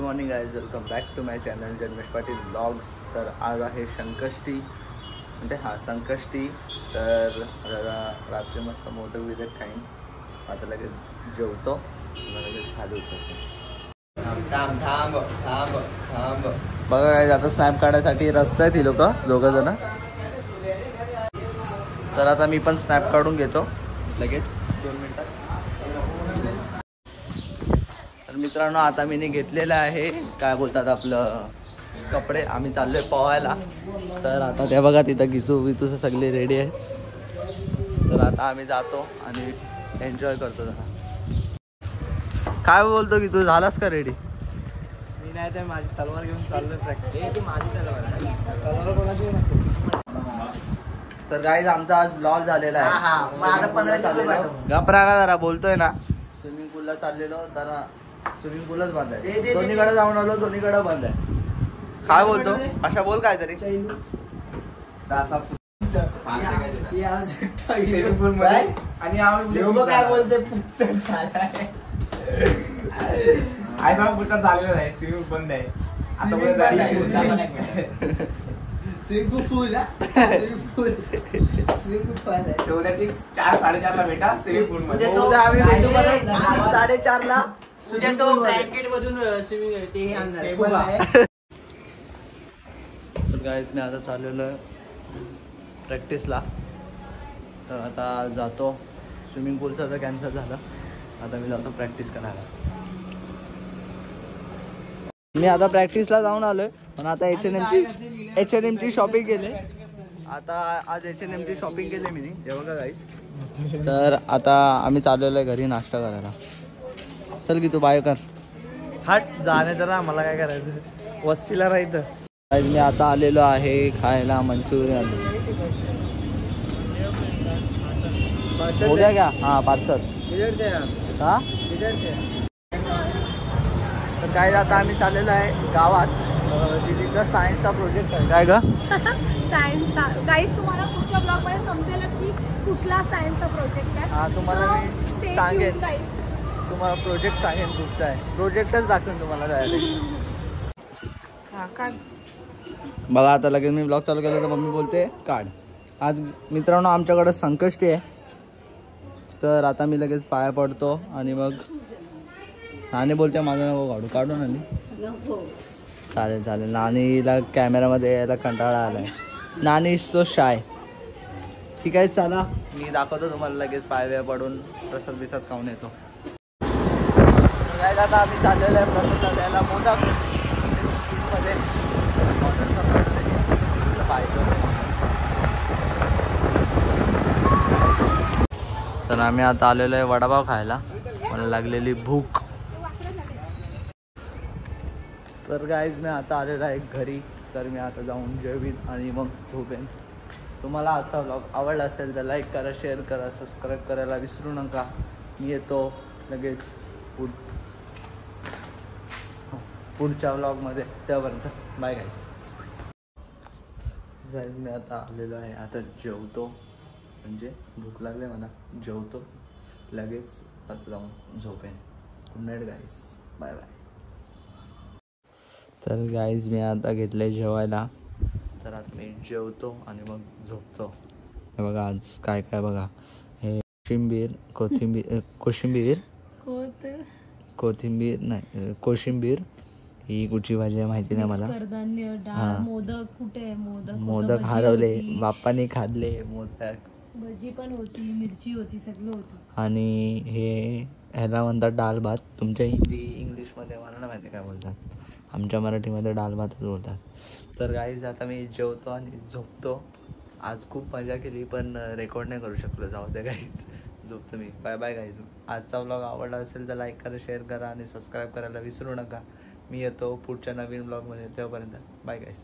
Morning guys, welcome back to my channel Janmesh Patil blogs. तर आज आहे संकष्टी, म्हणजे संकष्टी. तर रात्री मस्त मोदक बिदक खाईन. आता लगेच जेवतो, लगेच खाली उतरतो. बघा काय आता स्नॅप काढायसाठी रस्ता आहे ती लोक दोघं जण. तर आता मी पण स्नॅप काढून घेतो लगेच 2 मिनिटात. तर मित्रांनो, आता मी घेतलेलं आहे काय बोलतात आपलं कपडे. आम्ही चाललोय पोहायला. तर आता ते बघा तिथं गीतू सगळे रेडी आहे. तर आता आम्ही जातो आणि एन्जॉय करतो जरा. काय बोलतो गीतू, झालास का रेडी? मी नाही, तर माझी तलवार घेऊन चाललोय प्रॅक्टिस. माझी तलवार कोणाची? तर गाईज आमचा आज ब्लॉग झालेला आहे. गपराला जरा बोलतोय ना. स्विमिंग पूलला चाललेलो, तर स्विमिंग पूलच बंद आहे. दोन्हीकडे जाऊन आलो, दोन्हीकडे बंद आहे. काय बोलतो अशा बोल काय तरी. आणि आम्ही काय बोलते पुस्तक झालाय. आय पुस्तक झालेलं आहे. स्विमिंग बंद आहे आता. स्विमिंग पूल उद्या 4-4:30 भेटा स्विमिंग पूल मध्ये. आम्ही भेटू 4:30 उद्या तो ब्लँकेट मधून स्विमिंग ते आणणार. तर गाईज मी आता चाललेलो आहे प्रॅक्टिसला. तर आता जातो. स्विमिंग पूलचं तर कॅन्सल झालं. आता मी जातो प्रॅक्टिस करायला. मी आता प्रॅक्टिसला जाऊन आलोय, पण आता H&Mची शॉपिंग केली. आता आज H&Mची शॉपिंग केली मी, जेव्हा का गाईस. तर आता आम्ही चाललेलो आहे घरी नाश्ता करायला. चल की तू बाय कर. हट जाणे तर आम्हाला काय करायचं, वस्तीला राहायचं. मी आता आलेलो आहे खायला मंचुरियन. हो गया क्या? हाँ पार्सल. हाँ तर काय आता आम्ही चाललेलो आहे गावात. दिदीचा सायन्सचा प्रोजेक्ट आहे. काय ग सायन्सचा गाईस, तुम्हाला पुढच्या ब्लॉग मध्ये समजेलच की कुठला सायन्सचा प्रोजेक्ट आहे. हा तुम्हाला मी सांगेन, तुम्हाला प्रोजेक्ट सांगेन कुठचा आहे. प्रोजेक्टच दाखवेन तुम्हाला जायला. बघा आता लगेच मी ब्लॉग चालू केला तर मम्मी बोलते काढ. आज मित्रांनो आमच्याकडे संकष्टी आहे. तर आता मी लगेच पाया पडतो आणि मग नानी बोलते माझं नको काढू नानी. चालेल. नानीला कॅमेरामध्ये यायला कंटाळा आलाय. नानी इज सो शाय. ठीक आहे चला, मी दाखवतो तुम्हाला लगेच पाय पडून प्रसाद बिसाद खाऊन येतो. आता आम्ही चाललेलो आहे प्रसाद द्यायला मोदक मध्ये. तर आम्ही आता आलेलो आहे वडापाव खायला. मला लागलेली भूक. तर गाईज मी आता आलेलो आहे घरी. तर मी आता जाऊन जेवीन आणि मग झोपेन. तुम्हाला आजचा व्लॉग आवडला असेल तर लाईक करा, शेअर करा, सबस्क्राईब करायला विसरू नका. मी येतो लगेच पुढच्या व्लॉगमध्ये. त्यापर्यंत बाय गाईज. गाईज मी आता आलेलो आहे, आता जेवतो. म्हणजे भूक लागली मला, जेवतो लगेच आता जाऊन झोपेन. Good night guys, bye bye. तर गाईज मी आता घेतलं जेवायला. तर आता मी जेवतो आणि मग झोपतो. हे बघा आज काय काय बघा. हे कोशिंबीर ही कुठची भाजी आहे माहिती नाही मला. मोदक हरवले, बाप्पाने खाल्ले मोदक. भजी पण होती, मिरची होती, सगळं होतं. आणि हे ह्याला म्हणतात डाल भात. तुमच्या हिंदी इंग्लिशमध्ये मला नाही माहिती काय बोलतात. आमच्या मराठीमध्ये डाल भातच बोलतात. तर गाईज आता मी जेवतो आणि झोपतो. आज खूप मजा केली पण रेकॉर्ड नाही करू शकलो. जाऊ द्या गाईज, झोपतो मी. Bye bye guys. आजचा व्लॉग आवडला असेल तर लाईक करा, शेअर करा आणि सबस्क्राईब करायला विसरू नका. मी येतो पुढच्या नवीन व्लॉगमध्ये. तेव्हापर्यंत बाय गाईज.